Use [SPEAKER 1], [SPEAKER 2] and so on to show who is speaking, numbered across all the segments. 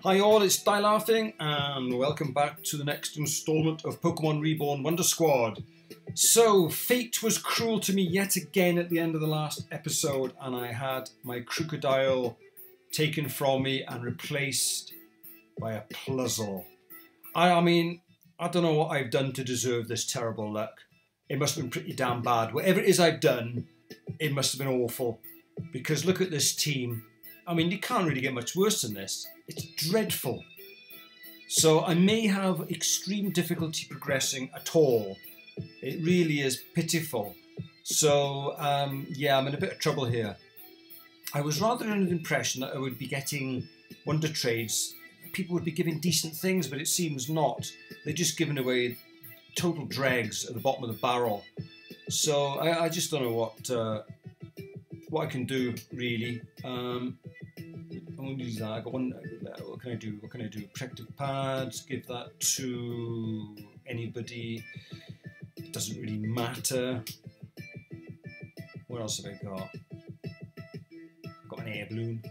[SPEAKER 1] Hi all, it's Die Laughing and welcome back to the next installment of Pokemon Reborn Wondersquad. So, fate was cruel to me yet again at the end of the last episode and I had my crocodile taken from me and replaced by a Pluzzle. I mean, I don't know what I've done to deserve this terrible luck. It must have been pretty damn bad. Whatever it is I've done, it must have been awful. Because look at this team. I mean, you can't really get much worse than this. It's dreadful. So I may have extreme difficulty progressing at all. It really is pitiful. So, yeah, I'm in a bit of trouble here. I was rather under the impression that I would be getting Wonder Trades. People would be giving decent things, but it seems not. They're just giving away total dregs at the bottom of the barrel. So I just don't know what I can do, really. I'm going to use that. I got one. What can I do? What can I do? Protective pads. Give that to anybody. It doesn't really matter. What else have I got? I've got an air balloon.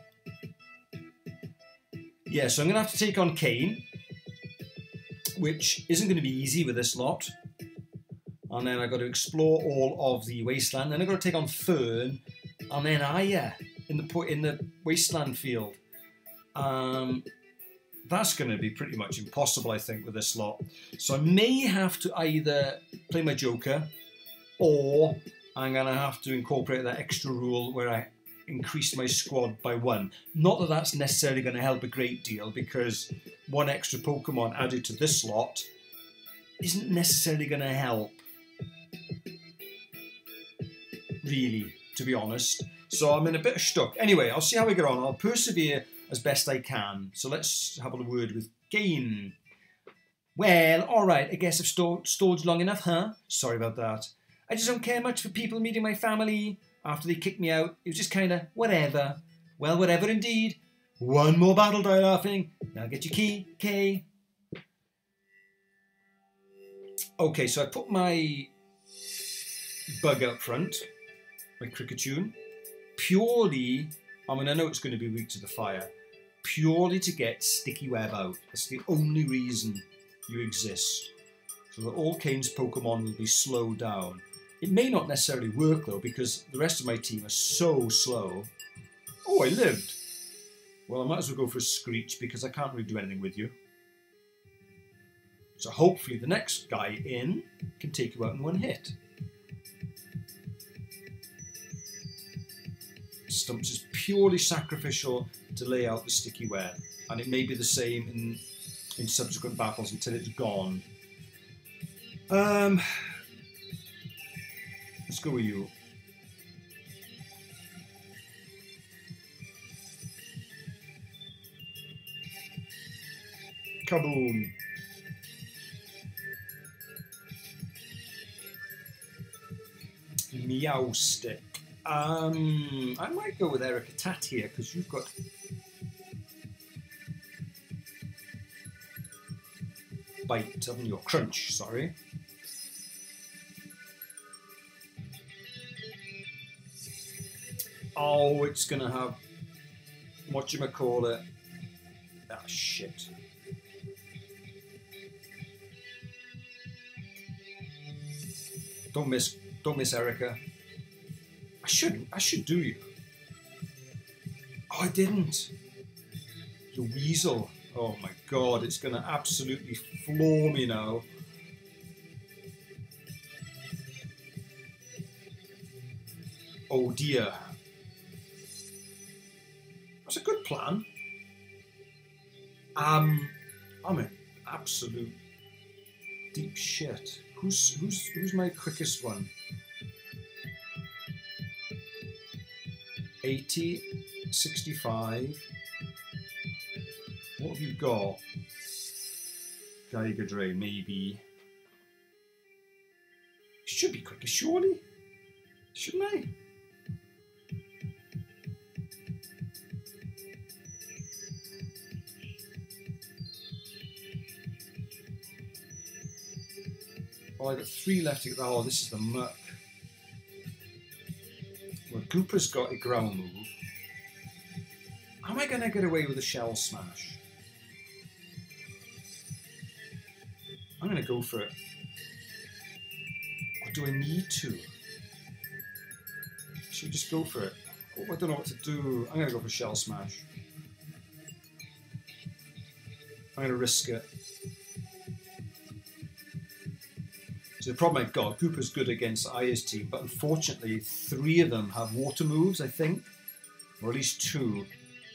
[SPEAKER 1] Yeah, so I'm going to have to take on Kane, which isn't going to be easy with this lot. And then I've got to explore all of the wasteland. Then I've got to take on Fern, and then Aya in the wasteland field. That's going to be pretty much impossible, I think, with this lot. So I may have to either play my Joker, or I'm going to have to incorporate that extra rule where I increase my squad by 1. Not that that's necessarily going to help a great deal, because one extra Pokemon added to this lot isn't necessarily going to help, really, to be honest. So I'm in a bit of stuck. Anyway, I'll see how we get on. I'll persevere as best I can. So let's have a word with Kane. Well, alright, I guess I've stalled long enough, huh? Sorry about that. I just don't care much for people meeting my family after they kicked me out. It was just kind of whatever. Well, whatever indeed. One more battle, Die Laughing. Now get your key, K. Okay, so I put my bug up front, my Cricketune, purely, I mean, I know it's going to be weak to the fire, purely to get Sticky Web out. That's the only reason you exist. So that all Kane's Pokemon will be slowed down. It may not necessarily work though, because the rest of my team are so slow. Oh, I lived. Well, I might as well go for a Screech because I can't really do anything with you. So hopefully the next guy in can take you out in one hit. Stumps is purely sacrificial to lay out the Sticky Web, and it may be the same in subsequent battles until it's gone. Let's go with you. Kaboom! Meowstick. I might go with Erica Tat here because you've got bite, haven't you? Or crunch, sorry. Oh, it's gonna have whatchamacallit. Ah, shit. Don't miss Erica. I should do you. Oh, I didn't. You weasel. Oh my god, it's going to absolutely floor me now. Oh dear. That's a good plan. I'm in absolute deep shit. Who's my quickest one? 80, 65. What have you got? Geiger Dre, maybe. Should be quicker, surely? Shouldn't I? Oh, I got 3 left to get. Oh, this is the muck. Well, Gooper's got a ground move. Am I going to get away with a Shell Smash? I'm going to go for it. Or do I need to? Should we just go for it? Oh, I don't know what to do. I'm going to go for Shell Smash. I'm going to risk it. So the problem I've got, Gooper's good against Aya's team, but unfortunately 3 of them have water moves, I think. Or at least 2.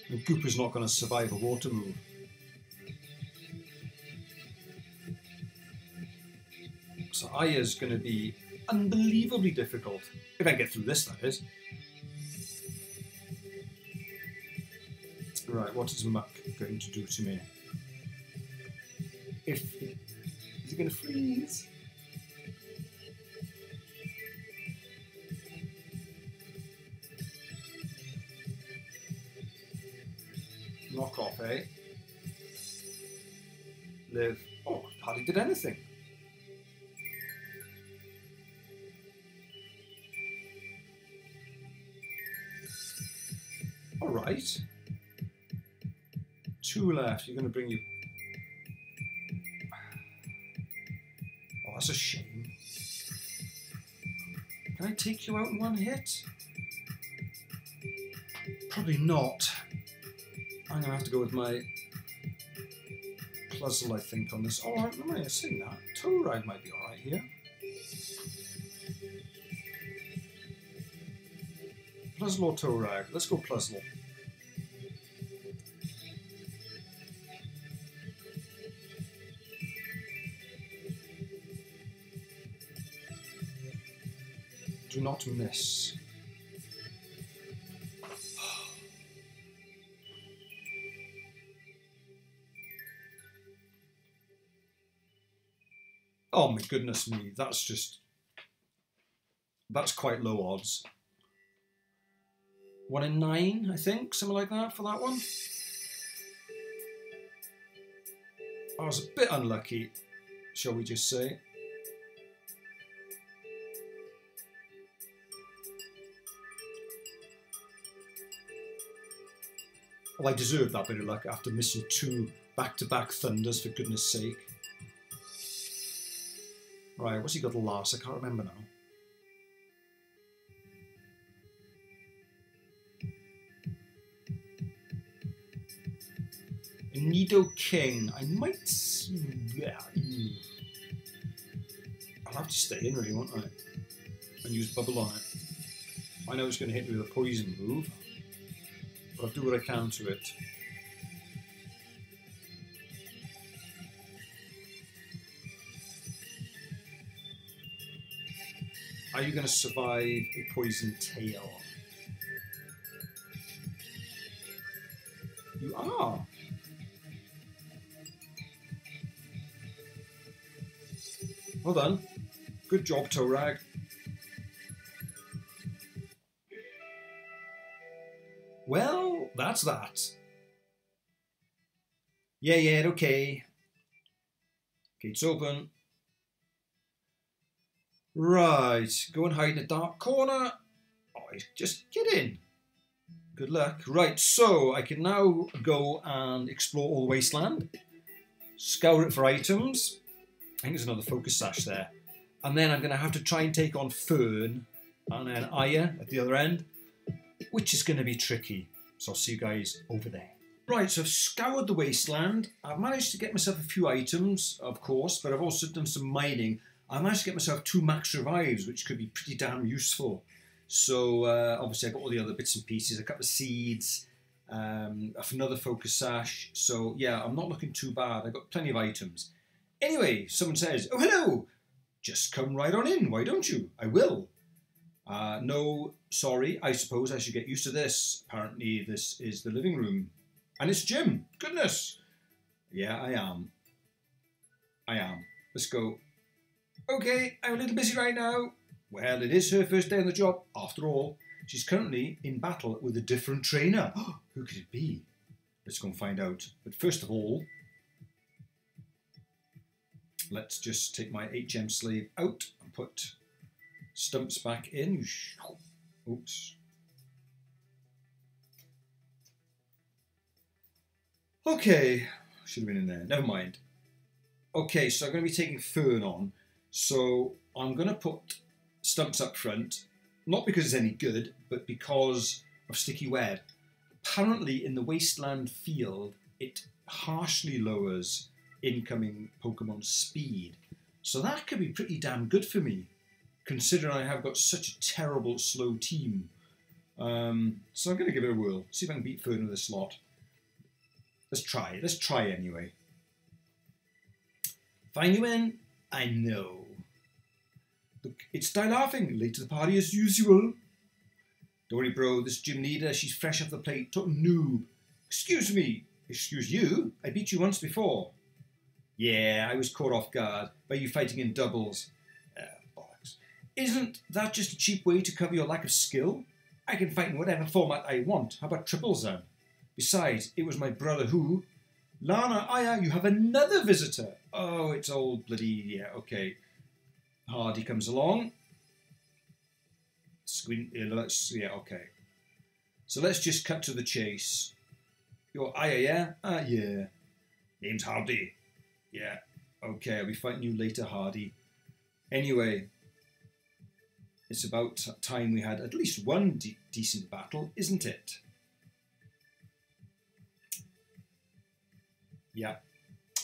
[SPEAKER 1] And Gooper's not going to survive a water move. So Aya's going to be unbelievably difficult. If I get through this, that is. Right, what is Muck going to do to me? Is he going to freeze? Knock off, eh? Live. Oh, hardly did anything. All right. 2 left. You're going to bring you. Oh, that's a shame. Can I take you out in 1 hit? Probably not. I'm going to have to go with my puzzle, I think, on this. Oh, am I saying that? Toe Rag might be alright here. Puzzle or Toe Rag? Let's go puzzle. Do not miss. Oh my goodness me, that's quite low odds. 1 in 9, I think, something like that for that one. I was a bit unlucky, shall we just say. Well, I deserved that bit of luck after missing 2 back-to-back thunders, for goodness sake. Right, what's he got last? I can't remember now. Nido King. I might. I'll have to stay in, really, won't I? And use Bubble on it. I know it's going to hit me with a poison move, but I'll do what I can to it. Are you going to survive a poison tail? You are. Well done. Good job, Toe Rag. Well, that's that. Yeah, okay. Gates open. Right, go and hide in a dark corner. Oh, just get in. Good luck. Right, so I can now go and explore all the wasteland. Scour it for items. I think there's another focus sash there. And then I'm going to have to try and take on Fern and then Aya at the other end, which is going to be tricky. So I'll see you guys over there. Right, so I've scoured the wasteland. I've managed to get myself a few items, of course, but I've also done some mining. I managed to get myself 2 max revives, which could be pretty damn useful. So obviously I got all the other bits and pieces, a couple of seeds, another focus sash. So yeah, I'm not looking too bad. I got plenty of items. Anyway, someone says, "Oh, hello. Just come right on in. Why don't you?" I will. No, sorry. I suppose I should get used to this. Apparently this is the living room. And it's Jim. Goodness. Yeah, I am. Let's go. Okay, I'm a little busy right now. Well, it is her first day on the job, after all. She's currently in battle with a different trainer. Who could it be? Let's go and find out. But first of all, let's just take my HM slave out and put Stumps back in. Oops. Okay, should have been in there. Never mind. Okay, so I'm going to be taking Fern on. So I'm going to put Stumps up front, not because it's any good, but because of Sticky Web. Apparently in the Wasteland field, it harshly lowers incoming Pokemon speed. So that could be pretty damn good for me, considering I have got such a terrible slow team. So I'm going to give it a whirl, see if I can beat Fern with a slot. Let's try it. Let's try anyway. Find you in? I know. Look, it's Die laughing. Late to the party as usual. Don't worry, bro. This gym leader, she's fresh off the plate. Total noob. Excuse me. Excuse you? I beat you once before. Yeah, I was caught off guard by you fighting in doubles. Bollocks. Isn't that just a cheap way to cover your lack of skill? I can fight in whatever format I want. How about triples then? Besides, it was my brother who... Lana, Aya, you have another visitor. Oh, it's old bloody... Yeah, okay. Hardy comes along. Squint... Yeah, okay. So let's just cut to the chase. You're Aya, yeah? Yeah. Name's Hardy. Yeah. Okay, I'll be fighting you later, Hardy. Anyway, it's about time we had at least one decent battle, isn't it? Yeah,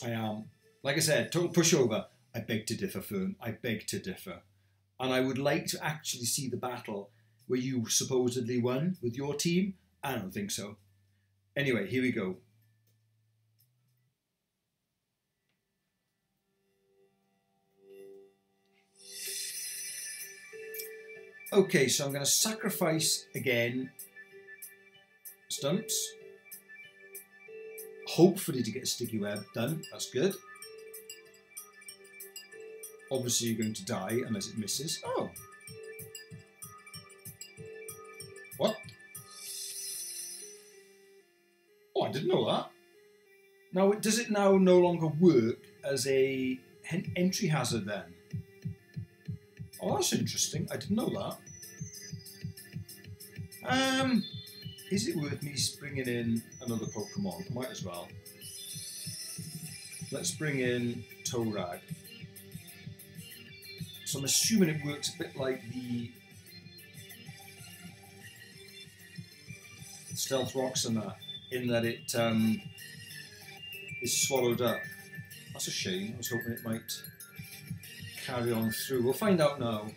[SPEAKER 1] I am. Like I said, total pushover. I beg to differ, Fern. I beg to differ. And I would like to actually see the battle where you supposedly won with your team. I don't think so. Anyway, here we go. Okay, so I'm going to sacrifice again Stumps. Hopefully to get a Sticky Web done. That's good. Obviously you're going to die unless it misses. Oh. What? Oh, I didn't know that. Now, does it now no longer work as a entry hazard then? Oh, that's interesting. I didn't know that. Is it worth me bringing in another Pokemon? Might as well. Let's bring in Torag. So I'm assuming it works a bit like the Stealth Rocks and that, in that it is swallowed up. That's a shame. I was hoping it might carry on through. We'll find out now.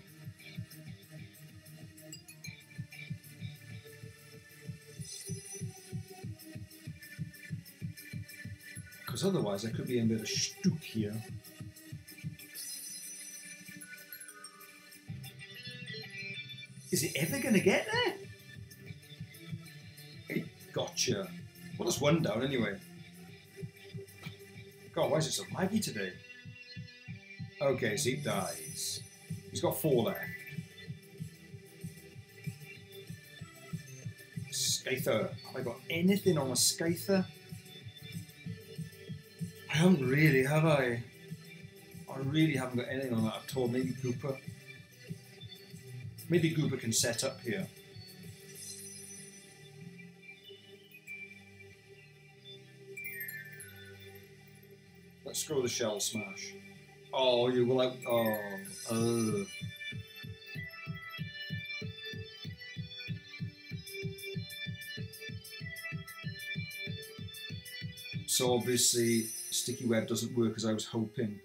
[SPEAKER 1] Because otherwise I could be in a bit of stook here. Is it ever going to get there? Hey, gotcha. Well, that's one down anyway. God, why is it so laggy today? Okay, so he dies. He's got 4 left. Scyther. Have I got anything on a Scyther? I haven't really, have I? I really haven't got anything on that at all. Maybe Gooper. Maybe Gooper can set up here. Let's go the Shell Smash. Oh, you will out. Oh. So obviously, Sticky Web doesn't work as I was hoping.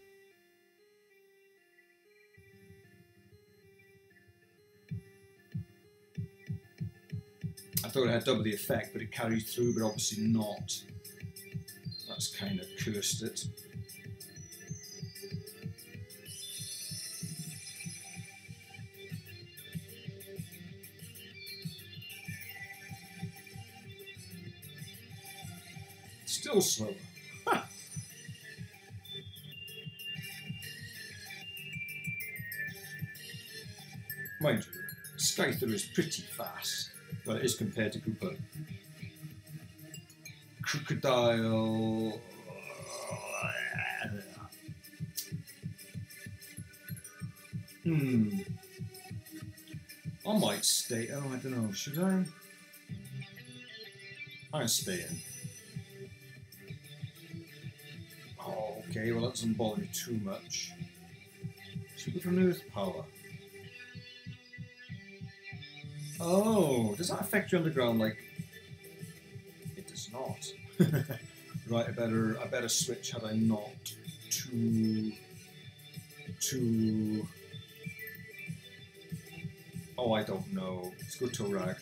[SPEAKER 1] I thought it had double the effect, but it carried through, but obviously not. That's kind of cursed it. Still slower. Mind you, Scyther is pretty fast. Well, it is compared to Gooper. Crocodile. I might stay. Oh, I don't know. Should I? I'm staying. Okay, well that doesn't bother me too much. Super from Earth power. Oh, does that affect you underground? Like, it does not. Right, I better switch. Had I not to. Oh, I don't know. Let's go to Rag.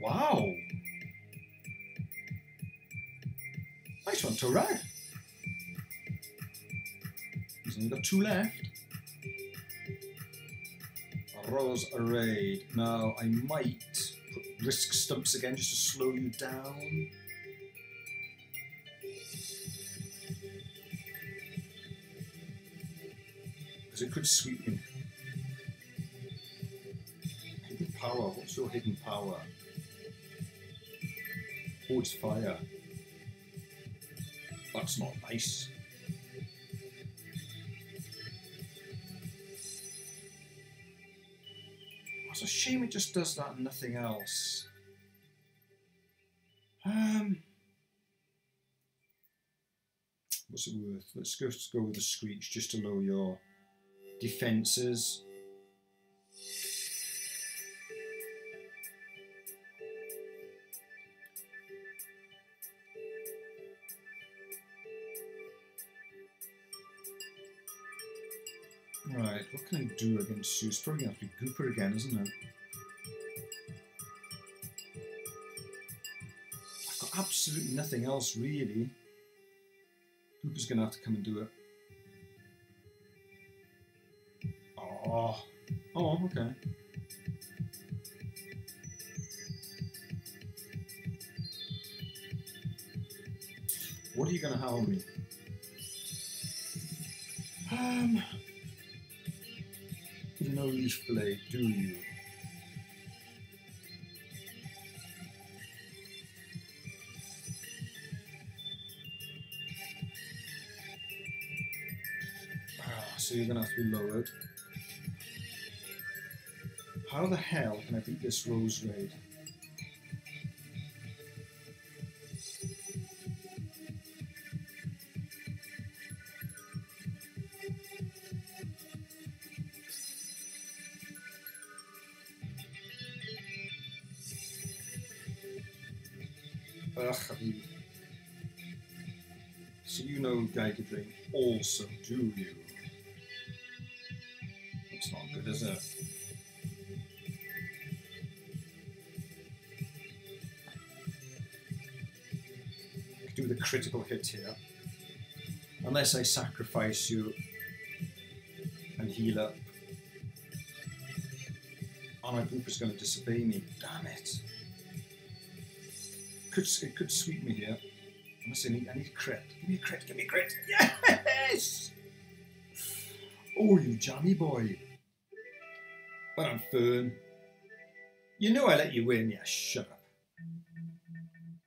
[SPEAKER 1] Wow! Nice one, Torag. He's only got 2 left. Rose Arrayed. Now, I might risk stumps again just to slow you down. Because it could sweep me. Hidden power. What's your hidden power? Oh, it's fire. That's not nice. It's a shame it just does that and nothing else. What's it worth? Let's go with the Screech just to lower your defences. Right, what can I do against you? It's probably going to have to be Gooper again, isn't it? I've got absolutely nothing else, really. Gooper's going to have to come and do it. Oh, okay. What are you going to have on me? No leaf blade, do you? So you're going to have to be lowered. How the hell can I beat this Rose Raid? So you know Geiger Drain also, do you? That's not good, is it? I could do the critical hit here. Unless I sacrifice you and heal up. Oh, my Gooper's going to disobey me. Damn it. It could sweep me here. I need a crit. Give me a crit, give me a crit. Yes! Oh, you jammy boy. Well, I'm Fern. You know I let you win. Yeah, shut up.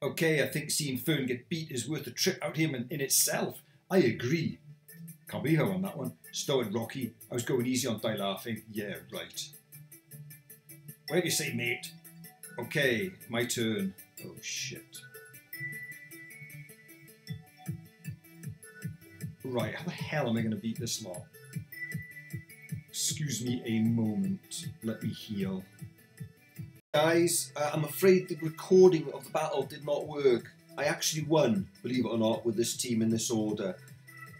[SPEAKER 1] Okay, I think seeing Fern get beat is worth a trip out here in itself. I agree. Can't be her on that one. Stowed Rocky. I was going easy on Die Laughing. Yeah, right. Whatever you say, mate. Okay, my turn. Oh, shit. Right, how the hell am I going to beat this lot? Excuse me a moment. Let me heal. Guys, I'm afraid the recording of the battle did not work. I actually won, believe it or not, with this team in this order.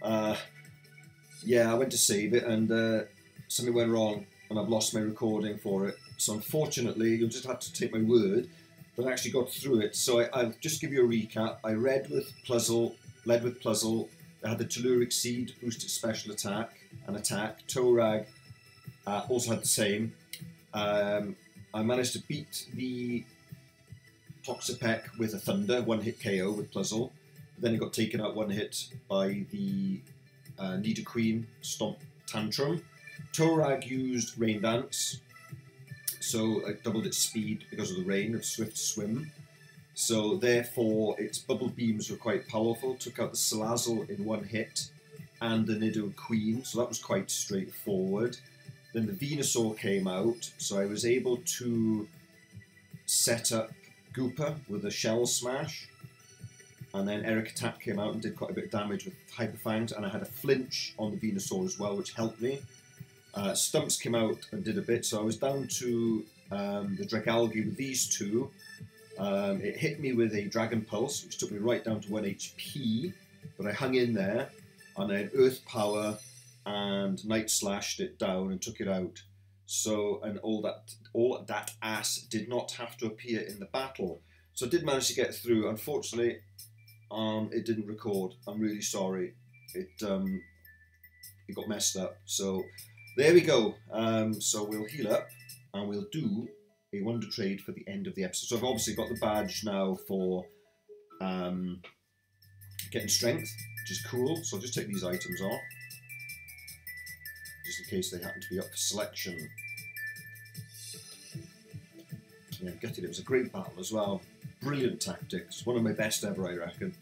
[SPEAKER 1] Yeah, I went to save it and something went wrong and I've lost my recording for it. So unfortunately, you'll just have to take my word that I actually got through it. So I'll just give you a recap. I led with Puzzle. I had the Telluric Seed, boosted special attack and attack. Torag also had the same. I managed to beat the Toxapeck with a Thunder, 1-hit KO with Puzzle. Then it got taken out 1 hit by the Nidoqueen Stomp Tantrum. Torag used Rain Dance, so I doubled its speed because of the rain of Swift Swim.
[SPEAKER 2] So therefore its bubble beams were quite powerful, took out the Salazzle in one hit and the Nidoqueen, so that was quite straightforward. Then the Venusaur came out, so I was able to set up Gooper with a Shell Smash, and then Eric Attack came out and did quite a bit of damage with Hyper Fangs, and I had a flinch on the Venusaur as well, which helped me. Stumps came out and did a bit, so I was down to the Dragalge with these two. It hit me with a Dragon Pulse, which took me right down to 1 HP, but I hung in there, and then Earth Power and Night Slashed it down and took it out. So, and all that ass did not have to appear in the battle. So I did manage to get through. Unfortunately, it didn't record. I'm really sorry. It got messed up. So there we go. So we'll heal up and we'll do a Wonder Trade for the end of the episode. So I've obviously got the badge now for getting strength, which is cool. So I'll just take these items off, just in case they happen to be up for selection. Yeah, gutted. It was a great battle as well. Brilliant tactics. One of my best ever, I reckon.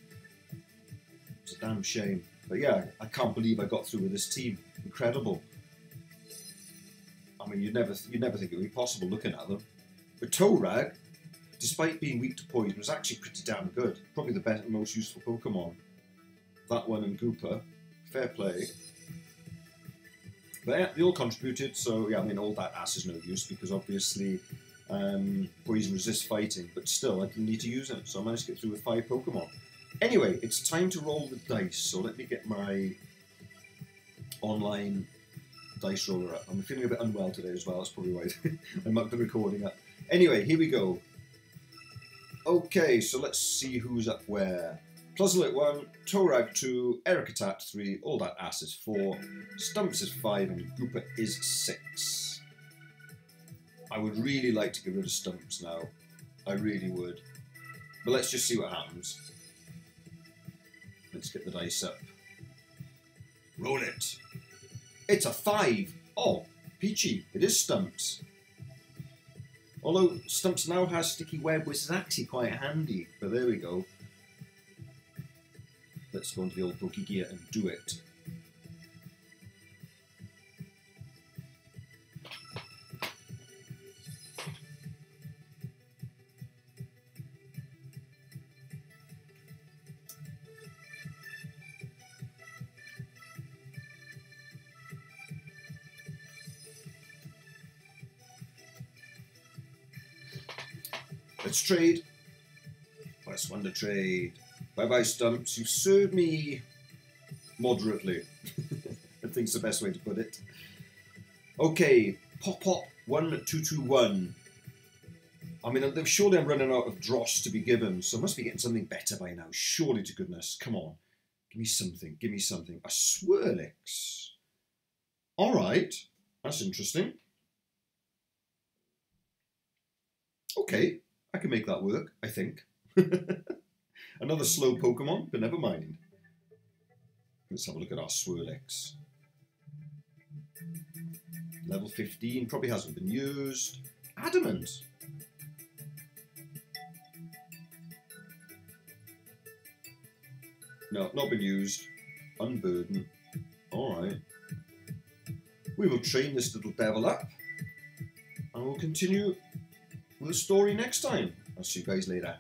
[SPEAKER 2] It's a damn shame. But yeah, I can't believe I got through with this team. Incredible. I mean, you'd never think it would be possible looking at them. But Torag, despite being weak to poison, was actually pretty damn good. Probably the best and most useful Pokemon. That one and Gooper. Fair play. But yeah, they all contributed, so yeah, I mean, all that ass is no use because obviously poison resists fighting, but still, I didn't need to use it, so I managed to get through with 5 Pokemon. Anyway, it's time to roll the dice, so let me get my online dice roller up. I'm feeling a bit unwell today as well, that's probably why I mucked the recording up. Anyway, here we go. Okay, so let's see who's up where. Pluzzle at 1, Torag 2, Ericatat 3, all that ass is 4, Stumps is 5, and Gooper is 6. I would really like to get rid of Stumps now. I really would. But let's just see what happens. Let's get the dice up. Roll it. It's a 5. Oh, peachy. It is Stumps. Although Stumps now has Sticky Web, which is actually quite handy. But there we go. Let's go into the old Pokegear and do it. Let's trade. Let's Wonder Trade. Bye-bye, Stumps. You've served me moderately. I think's the best way to put it. Okay, Pop 1221. I mean, surely I'm running out of dross to be given, so I must be getting something better by now. Surely to goodness. Come on. Give me something. Give me something. A Swirlix. All right. That's interesting. Okay. I can make that work, I think. Another slow Pokemon, but never mind. Let's have a look at our Swirlix. Level 15, probably hasn't been used. Adamant. No, not been used. Unburden. Alright. We will train this little devil up. And we'll continue with the story next time. I'll see you guys later.